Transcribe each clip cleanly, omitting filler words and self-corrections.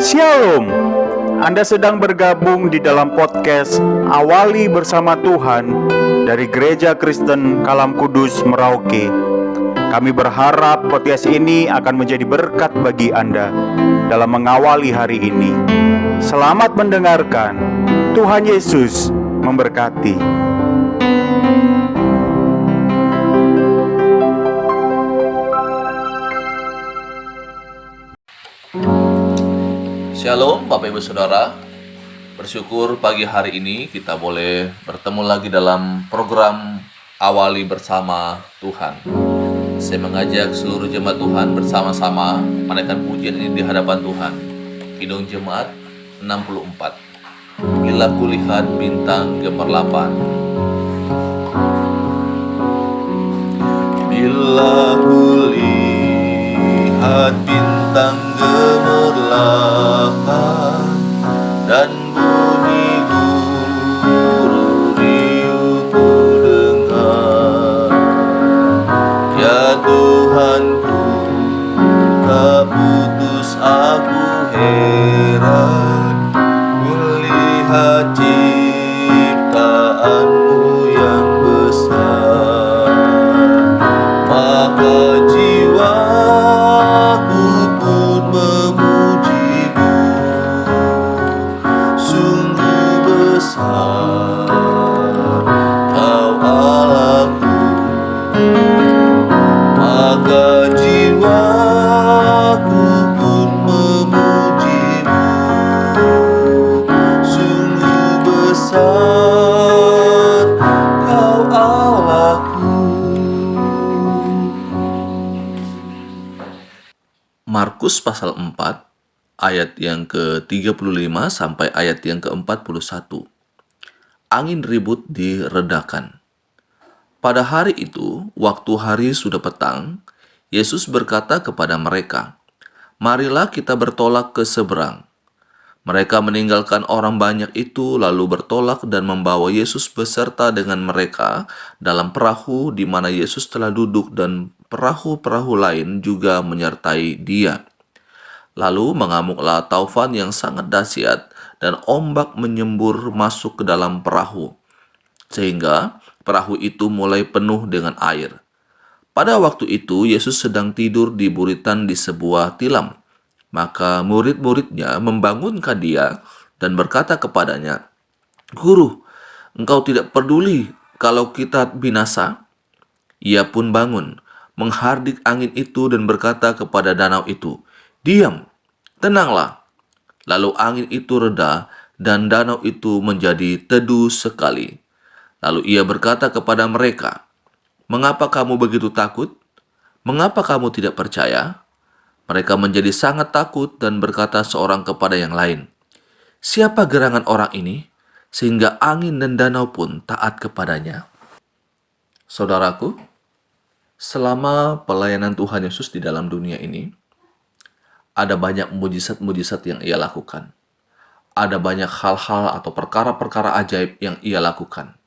Shalom. Anda sedang bergabung di dalam podcast Awali Bersama Tuhan dari Gereja Kristen Kalam Kudus Merauke. Kami berharap podcast ini akan menjadi berkat bagi Anda dalam mengawali hari ini. Selamat mendengarkan. Tuhan Yesus memberkati. Shalom Bapak Ibu Saudara. Bersyukur pagi hari ini kita boleh bertemu lagi dalam program Awali Bersama Tuhan. Saya mengajak seluruh jemaat Tuhan bersama-sama menaikkan pujian ini di hadapan Tuhan. Kidung Jemaat 64. Bila kulihat bintang gemerlapan. Bila kulihat bintang gemerlapan dan bunyi guru riuh ku dengar, ya Tuhanku, tak putus aku heran melihat ciptaanmu yang besar. Maka jiwaku pun memujimu, sungguh besar Kau Allahku. Maka jiwaku pun memujimu, sungguh besar Kau Allahku. Markus pasal 4 ayat yang ke-35 sampai ayat yang ke-41. Angin ribut diredakan. Pada hari itu, waktu hari sudah petang, Yesus berkata kepada mereka, "Marilah kita bertolak ke seberang." Mereka meninggalkan orang banyak itu lalu bertolak dan membawa Yesus beserta dengan mereka dalam perahu di mana Yesus telah duduk, dan perahu-perahu lain juga menyertai Dia. Lalu mengamuklah taufan yang sangat dahsyat dan ombak menyembur masuk ke dalam perahu, sehingga perahu itu mulai penuh dengan air. Pada waktu itu Yesus sedang tidur di buritan di sebuah tilam. Maka murid-muridnya membangunkan Dia dan berkata kepadanya, "Guru, Engkau tidak peduli kalau kita binasa?" Ia pun bangun, menghardik angin itu dan berkata kepada danau itu, "Diam, tenanglah." Lalu angin itu reda dan danau itu menjadi teduh sekali. Lalu Ia berkata kepada mereka, "Mengapa kamu begitu takut? Mengapa kamu tidak percaya?" Mereka menjadi sangat takut dan berkata seorang kepada yang lain, "Siapa gerangan orang ini, sehingga angin dan danau pun taat kepadanya?" Saudaraku, selama pelayanan Tuhan Yesus di dalam dunia ini, ada banyak mujizat-mujizat yang Ia lakukan. Ada banyak hal-hal atau perkara-perkara ajaib yang Ia lakukan.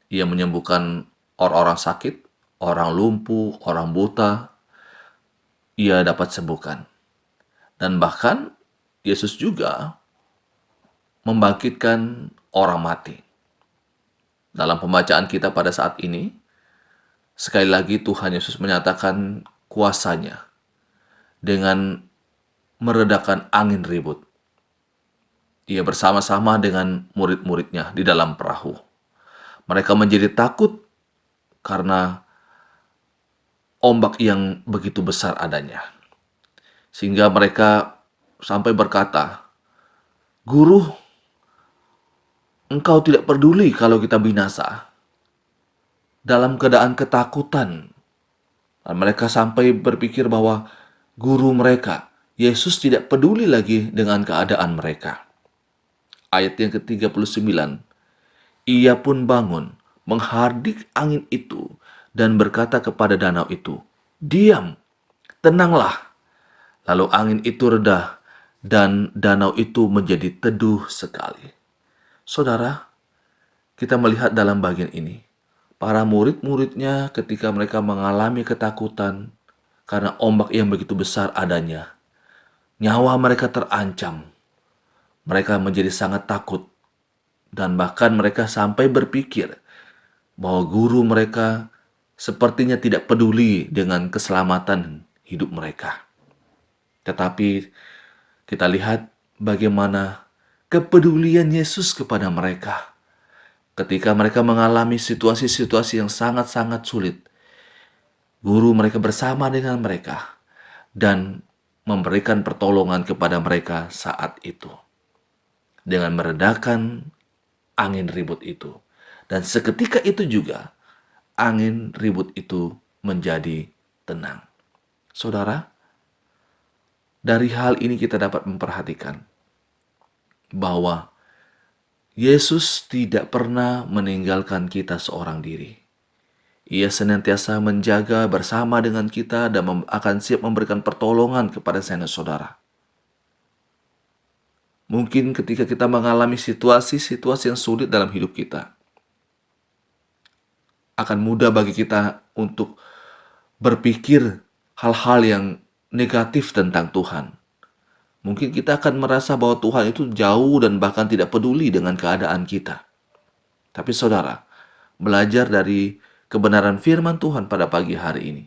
Ia menyembuhkan orang-orang sakit, orang lumpuh, orang buta, Ia dapat sembuhkan. Dan bahkan Yesus juga membangkitkan orang mati. Dalam pembacaan kita pada saat ini, sekali lagi Tuhan Yesus menyatakan kuasanya dengan meredakan angin ribut. Ia bersama-sama dengan murid-muridnya di dalam perahu. Mereka menjadi takut karena ombak yang begitu besar adanya. Sehingga mereka sampai berkata, "Guru, Engkau tidak peduli kalau kita binasa." Dalam keadaan ketakutan, mereka sampai berpikir bahwa guru mereka, Yesus, tidak peduli lagi dengan keadaan mereka. Ayat yang ke-39, Ia pun bangun, menghardik angin itu, dan berkata kepada danau itu, "Diam, tenanglah." Lalu angin itu reda, dan danau itu menjadi teduh sekali. Saudara, kita melihat dalam bagian ini, para murid-muridnya ketika mereka mengalami ketakutan karena ombak yang begitu besar adanya, nyawa mereka terancam. Mereka menjadi sangat takut, dan bahkan mereka sampai berpikir bahwa guru mereka sepertinya tidak peduli dengan keselamatan hidup mereka. Tetapi kita lihat bagaimana kepedulian Yesus kepada mereka. Ketika mereka mengalami situasi-situasi yang sangat-sangat sulit, guru mereka bersama dengan mereka dan memberikan pertolongan kepada mereka saat itu dengan meredakan angin ribut itu. Dan seketika itu juga angin ribut itu menjadi tenang. Saudara, dari hal ini kita dapat memperhatikan bahwa Yesus tidak pernah meninggalkan kita seorang diri. Ia senantiasa menjaga bersama dengan kita dan akan siap memberikan pertolongan kepada saya dan saudara. Mungkin ketika kita mengalami situasi-situasi yang sulit dalam hidup kita, akan mudah bagi kita untuk berpikir hal-hal yang negatif tentang Tuhan. Mungkin kita akan merasa bahwa Tuhan itu jauh dan bahkan tidak peduli dengan keadaan kita. Tapi saudara, belajar dari kebenaran firman Tuhan pada pagi hari ini.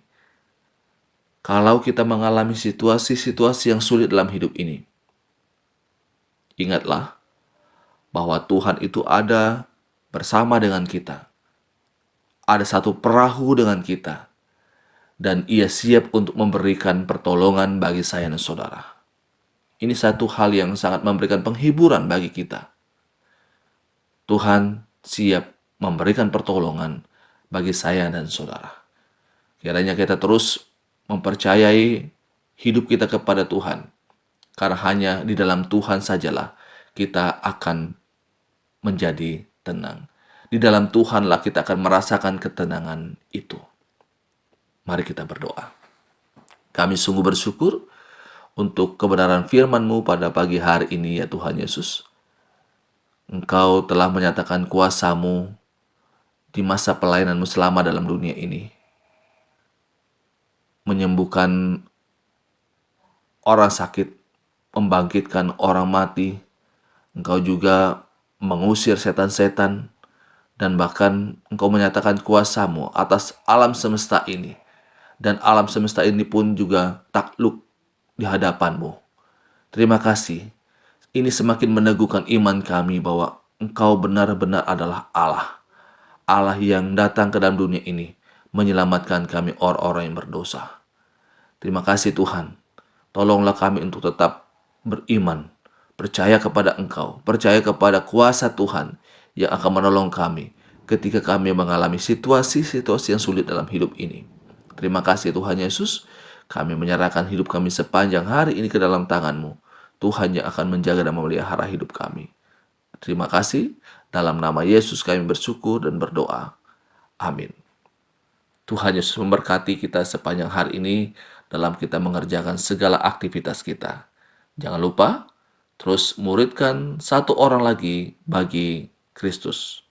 Kalau kita mengalami situasi-situasi yang sulit dalam hidup ini, ingatlah bahwa Tuhan itu ada bersama dengan kita. Ada satu perahu dengan kita. Dan ia siap untuk memberikan pertolongan bagi saya dan saudara. Ini satu hal yang sangat memberikan penghiburan bagi kita. Tuhan siap memberikan pertolongan bagi saya dan saudara. Kiranya kita terus mempercayai hidup kita kepada Tuhan. Karena hanya di dalam Tuhan sajalah kita akan menjadi tenang. Di dalam Tuhanlah kita akan merasakan ketenangan itu. Mari kita berdoa. Kami sungguh bersyukur untuk kebenaran firman-Mu pada pagi hari ini ya Tuhan Yesus. Engkau telah menyatakan kuasa-Mu di masa pelayanan-Mu selama dalam dunia ini. Menyembuhkan orang sakit, membangkitkan orang mati. Engkau juga mengusir setan-setan. Dan bahkan Engkau menyatakan kuasa-Mu atas alam semesta ini. Dan alam semesta ini pun juga takluk di hadapan-Mu. Terima kasih. Ini semakin meneguhkan iman kami bahwa Engkau benar-benar adalah Allah. Allah yang datang ke dalam dunia ini menyelamatkan kami orang-orang yang berdosa. Terima kasih Tuhan. Tolonglah kami untuk tetap beriman, percaya kepada Engkau, percaya kepada kuasa Tuhan yang akan menolong kami ketika kami mengalami situasi-situasi yang sulit dalam hidup ini. Terima kasih Tuhan Yesus. Kami menyerahkan hidup kami sepanjang hari ini ke dalam tangan-Mu. Tuhan yang akan menjaga dan memelihara hidup kami. Terima kasih. Dalam nama Yesus kami bersyukur dan berdoa. Amin. Tuhan Yesus memberkati kita sepanjang hari ini dalam kita mengerjakan segala aktivitas kita. Jangan lupa terus muridkan satu orang lagi bagi Kristus.